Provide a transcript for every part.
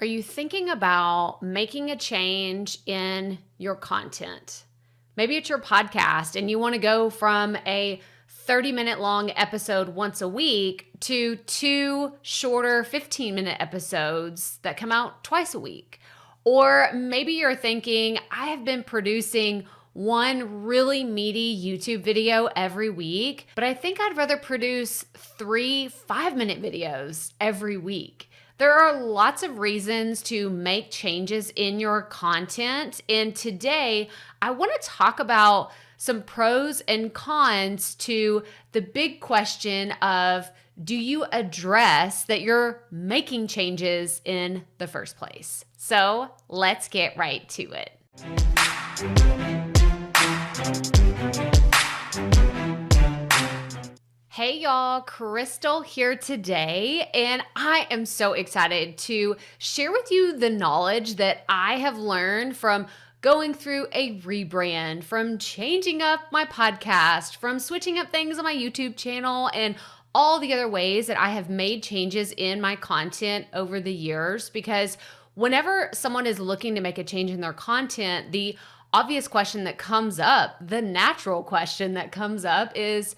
Are you thinking about making a change in your content? Maybe it's your podcast and you want to go from a 30-minute long episode once a week to 2 shorter 15-minute episodes that come out twice a week. Or maybe you're thinking, I have been producing one really meaty YouTube video every week, but I think I'd rather produce 3 5-minute videos every week. There are lots of reasons to make changes in your content, and today I want to talk about some pros and cons to the big question of, do you address that you're making changes in the first place? So let's get right to it. Hey y'all, Crystal here today, and I am so excited to share with you the knowledge that I have learned from going through a rebrand, from changing up my podcast, from switching up things on my YouTube channel, and all the other ways that I have made changes in my content over the years. Because whenever someone is looking to make a change in their content, the obvious question that comes up, the natural question that comes up is,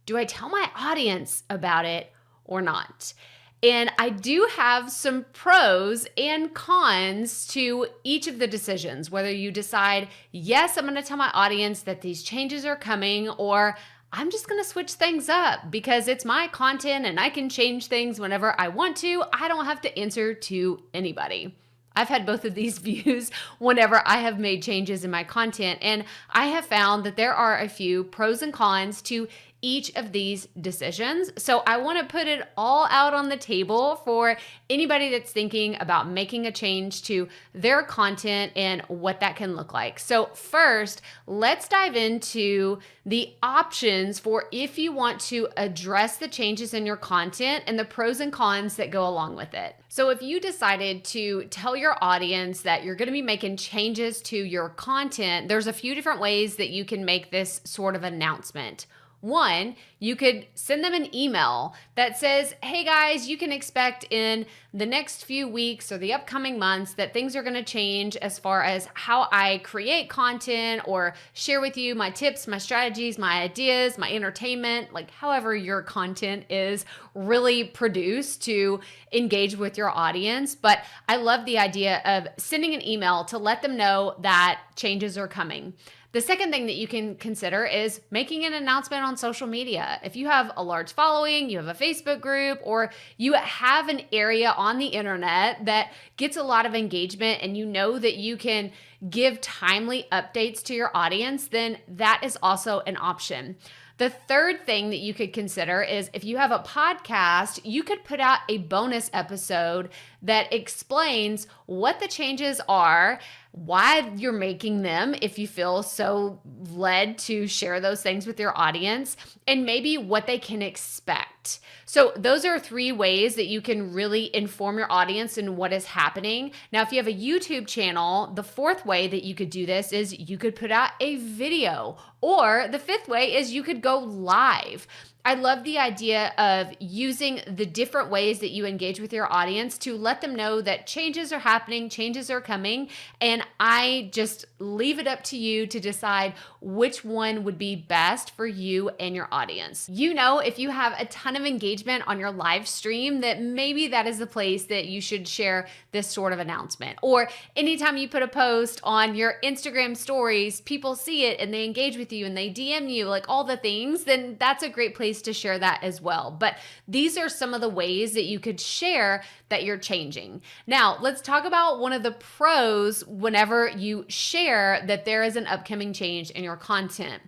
do I tell my audience about it or not? And I do have some pros and cons to each of the decisions, whether you decide, yes, I'm going to tell my audience that these changes are coming, or I'm just going to switch things up because it's my content and I can change things whenever I want to. I don't have to answer to anybody. I've had both of these views whenever I have made changes in my content, and I have found that there are a few pros and cons to each of these decisions. So I want to put it all out on the table for anybody that's thinking about making a change to their content and what that can look like. So first, let's dive into the options for if you want to address the changes in your content and the pros and cons that go along with it. So if you decided to tell your audience that you're going to be making changes to your content, there's a few different ways that you can make this sort of announcement. One, you could send them an email that says, hey guys, you can expect in the next few weeks or the upcoming months that things are going to change as far as how I create content or share with you my tips, my strategies, my ideas, my entertainment, like however your content is really produced to engage with your audience. But I love the idea of sending an email to let them know that changes are coming. The second thing that you can consider is making an announcement on social media. If you have a large following, you have a Facebook group, or you have an area on the internet that gets a lot of engagement and you know that you can give timely updates to your audience, then that is also an option. The third thing that you could consider is if you have a podcast, you could put out a bonus episode that explains what the changes are, why you're making them, if you feel so led to share those things with your audience, and maybe what they can expect. So those are 3 ways that you can really inform your audience in what is happening. Now, if you have a YouTube channel, the 4th way that you could do this is you could put out a video, or the 5th way is you could go live. I love the idea of using the different ways that you engage with your audience to let them know that changes are happening, changes are coming, and I just leave it up to you to decide which one would be best for you and your audience. You know, if you have a ton of engagement on your live stream, that maybe that is the place that you should share this sort of announcement. Or anytime you put a post on your Instagram stories, people see it and they engage with you and they DM you, like all the things, then that's a great place to share that as well. But these are some of the ways that you could share that you're changing. Now, let's talk about one of the pros whenever you share that there is an upcoming change in your content.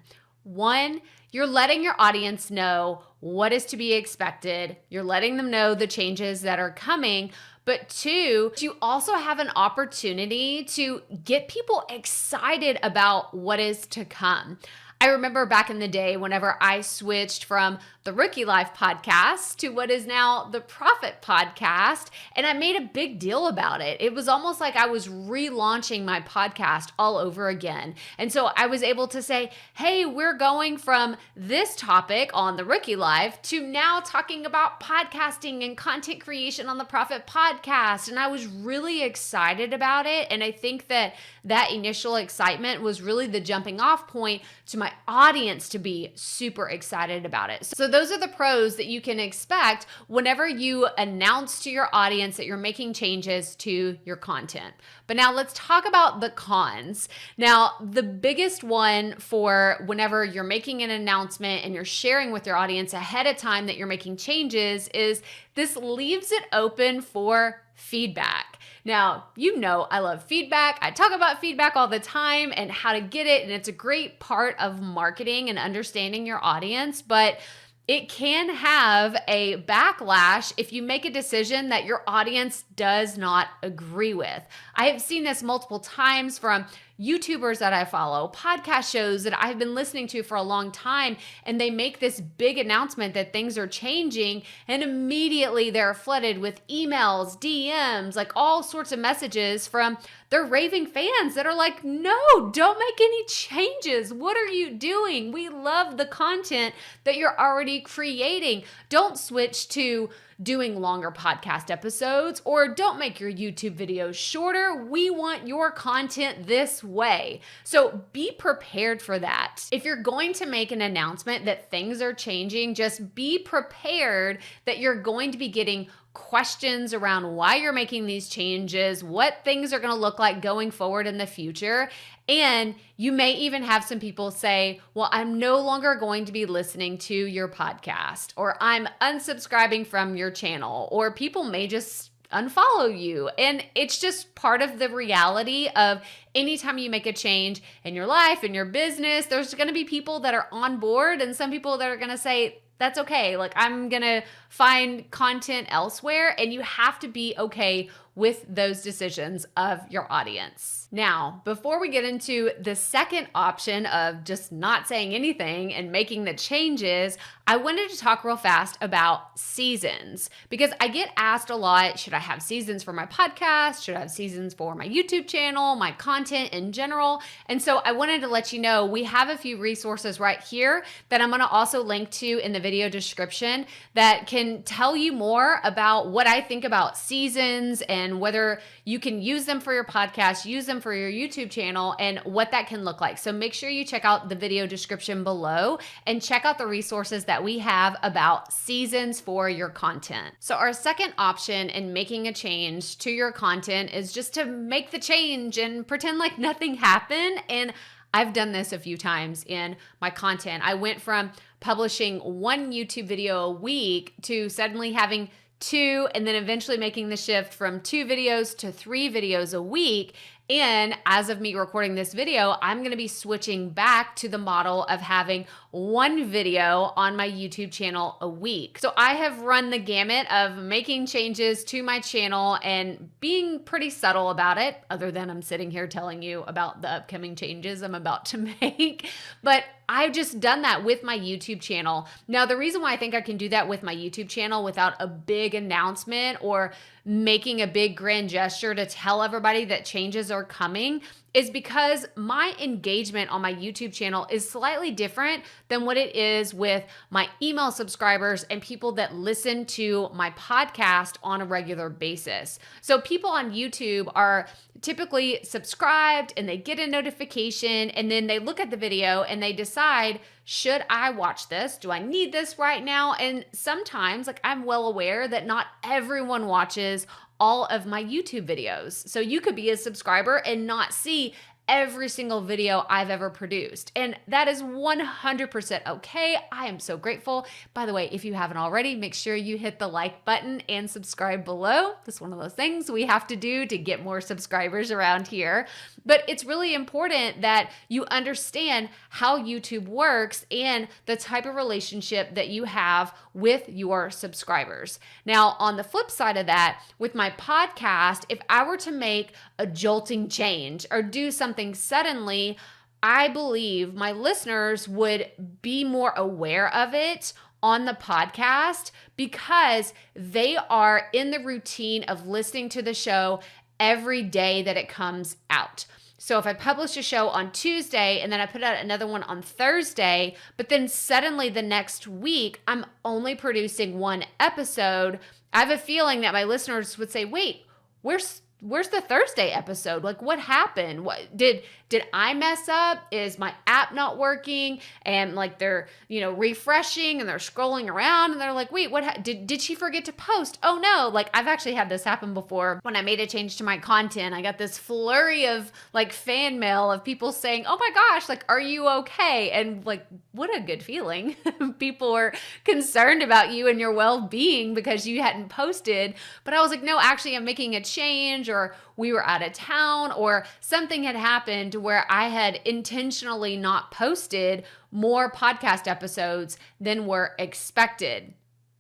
One, you're letting your audience know what is to be expected. You're letting them know the changes that are coming. But 2, you also have an opportunity to get people excited about what is to come. I remember back in the day whenever I switched from the Rookie Life podcast to what is now the Proffitt Podcast, and I made a big deal about it. It was almost like I was relaunching my podcast all over again. And so I was able to say, hey, we're going from this topic on the Rookie Life to now talking about podcasting and content creation on the Proffitt Podcast. And I was really excited about it. And I think that that initial excitement was really the jumping off point to my audience to be super excited about it. So those are the pros that you can expect whenever you announce to your audience that you're making changes to your content. But now let's talk about the cons. Now, the biggest one for whenever you're making an announcement and you're sharing with your audience ahead of time that you're making changes is this leaves it open for feedback. Now, you know I love feedback. I talk about feedback all the time and how to get it, and it's a great part of marketing and understanding your audience, but it can have a backlash if you make a decision that your audience does not agree with. I have seen this multiple times from YouTubers that I follow, podcast shows that I've been listening to for a long time, and they make this big announcement that things are changing, and immediately they're flooded with emails, DMs, like all sorts of messages from their raving fans that are like, no, don't make any changes. What are you doing? We love the content that you're already creating. Don't switch to doing longer podcast episodes, or don't make your YouTube videos shorter. We want your content this way. So be prepared for that. If you're going to make an announcement that things are changing, just be prepared that you're going to be getting questions around why you're making these changes, what things are going to look like going forward in the future. And you may even have some people say, well, I'm no longer going to be listening to your podcast, or I'm unsubscribing from your channel, or people may just unfollow you. And it's just part of the reality of anytime you make a change in your life, in your business, there's going to be people that are on board and some people that are going to say, that's okay. Like, I'm going to find content elsewhere, and you have to be okay with those decisions of your audience. Now, before we get into the second option of just not saying anything and making the changes, I wanted to talk real fast about seasons, because I get asked a lot, should I have seasons for my podcast? Should I have seasons for my YouTube channel, my content in general? And so I wanted to let you know we have a few resources right here that I'm going to also link to in the video description that can tell you more about what I think about seasons and whether you can use them for your podcast, use them for your YouTube channel, and what that can look like. So make sure you check out the video description below and check out the resources that we have about seasons for your content. So our second option in making a change to your content is just to make the change and pretend like nothing happened. And I've done this a few times in my content. I went from publishing one YouTube video a week to suddenly having two, and then eventually making the shift from 2 videos to 3 videos a week. And as of me recording this video, I'm going to be switching back to the model of having 1 video on my YouTube channel a week. So I have run the gamut of making changes to my channel and being pretty subtle about it, other than I'm sitting here telling you about the upcoming changes I'm about to make. But I've just done that with my YouTube channel. Now, the reason why I think I can do that with my YouTube channel without a big announcement or making a big grand gesture to tell everybody that changes are coming is because my engagement on my YouTube channel is slightly different than what it is with my email subscribers and people that listen to my podcast on a regular basis. So people on YouTube are typically subscribed and they get a notification, and then they look at the video and they decide, should I watch this? Do I need this right now? And sometimes, like, I'm well aware that not everyone watches all of my YouTube videos. So you could be a subscriber and not see every single video I've ever produced. And that is 100% okay. I am so grateful. By the way, if you haven't already, make sure you hit the like button and subscribe below. That's one of those things we have to do to get more subscribers around here. But it's really important that you understand how YouTube works and the type of relationship that you have with your subscribers. Now, on the flip side of that, with my podcast, if I were to make a jolting change or do something suddenly, I believe my listeners would be more aware of it on the podcast because they are in the routine of listening to the show every day that it comes out. So if I publish a show on Tuesday and then I put out another one on Thursday, but then suddenly the next week I'm only producing one episode, I have a feeling that my listeners would say, wait, where's the Thursday episode? Like, what happened? What did I mess up? Is my app not working? And like they're, refreshing and they're scrolling around and they're like, wait, did she forget to post? Oh no. Like, I've actually had this happen before when I made a change to my content. I got this flurry of like fan mail of people saying, oh my gosh, like, are you okay? And like, what a good feeling. People were concerned about you and your well-being because you hadn't posted. But I was like, no, actually I'm making a change, or we were out of town, or something had happened where I had intentionally not posted more podcast episodes than were expected.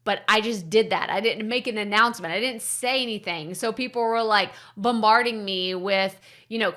But I just did that. I didn't make an announcement. I didn't say anything. So people were like bombarding me with,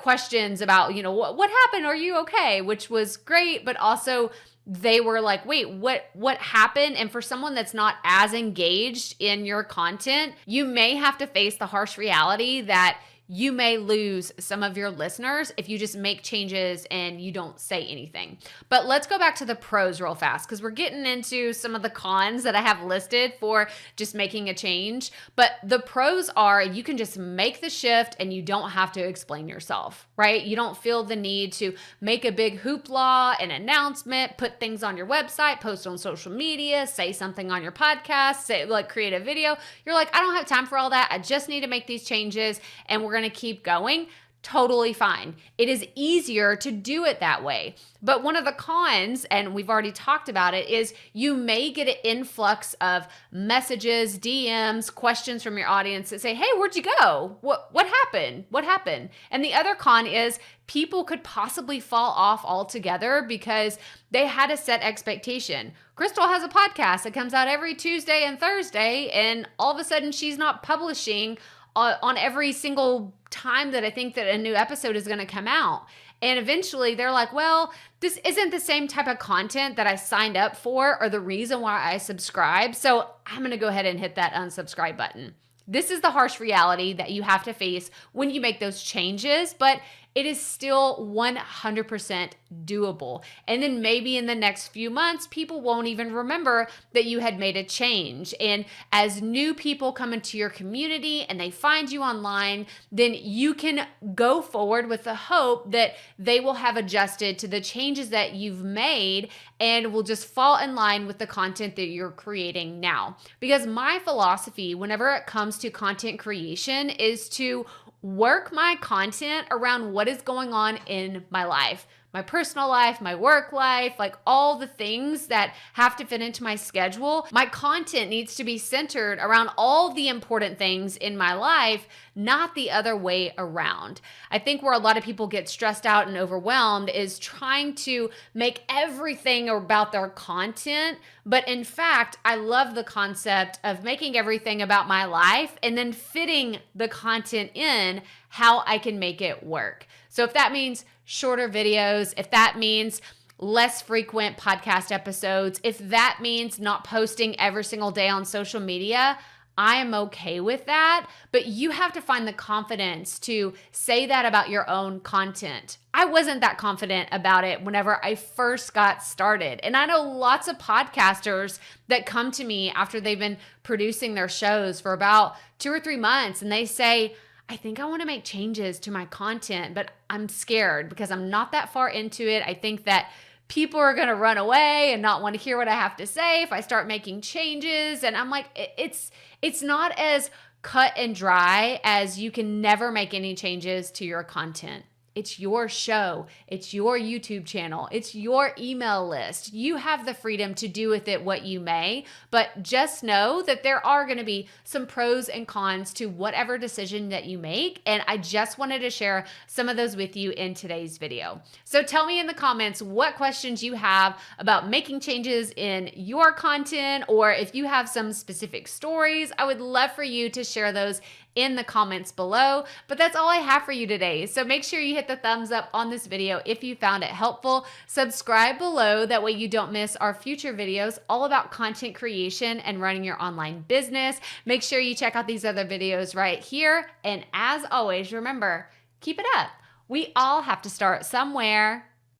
questions about, what happened? Are you okay? Which was great. But also they were like, wait, what happened? And for someone that's not as engaged in your content, you may have to face the harsh reality that you may lose some of your listeners if you just make changes and you don't say anything. But let's go back to the pros real fast because we're getting into some of the cons that I have listed for just making a change. But the pros are you can just make the shift and you don't have to explain yourself, right? You don't feel the need to make a big hoopla, an announcement, put things on your website, post on social media, say something on your podcast, create a video. You're like, I don't have time for all that. I just need to make these changes and we're going to keep going. Totally fine. It is easier to do it that way. But one of the cons, and we've already talked about it, is you may get an influx of messages, DMs, questions from your audience that say, hey, where'd you go? What happened? What happened? And the other con is people could possibly fall off altogether because they had a set expectation. Crystal has a podcast that comes out every Tuesday and Thursday, and all of a sudden she's not publishing on every single time that I think that a new episode is going to come out. And eventually they're like, well, this isn't the same type of content that I signed up for or the reason why I subscribed. So I'm going to go ahead and hit that unsubscribe button. This is the harsh reality that you have to face when you make those changes, but it is still 100% doable. And then maybe in the next few months, people won't even remember that you had made a change. And as new people come into your community and they find you online, then you can go forward with the hope that they will have adjusted to the changes that you've made and will just fall in line with the content that you're creating now. Because my philosophy, whenever it comes to content creation, is to work my content around what is going on in my life, my personal life, my work life, like all the things that have to fit into my schedule. My content needs to be centered around all the important things in my life, not the other way around. I think where a lot of people get stressed out and overwhelmed is trying to make everything about their content. But in fact, I love the concept of making everything about my life and then fitting the content in how I can make it work. So if that means shorter videos, if that means less frequent podcast episodes, if that means not posting every single day on social media, I am okay with that. But you have to find the confidence to say that about your own content. I wasn't that confident about it whenever I first got started. And I know lots of podcasters that come to me after they've been producing their shows for about 2 or 3 months and they say, I think I want to make changes to my content, but I'm scared because I'm not that far into it. I think that people are going to run away and not want to hear what I have to say if I start making changes. And I'm like, it's not as cut and dry as you can never make any changes to your content. It's your show. It's your YouTube channel. It's your email list. You have the freedom to do with it what you may, but just know that there are going to be some pros and cons to whatever decision that you make. And I just wanted to share some of those with you in today's video. So tell me in the comments what questions you have about making changes in your content, or if you have some specific stories, I would love for you to share those in the comments below. But that's all I have for you today. So make sure you hit hit the thumbs up on this video if you found it helpful. Subscribe below, that way you don't miss our future videos all about content creation and running your online business. Make sure you check out these other videos right here. And as always, remember, keep it up. We all have to start somewhere.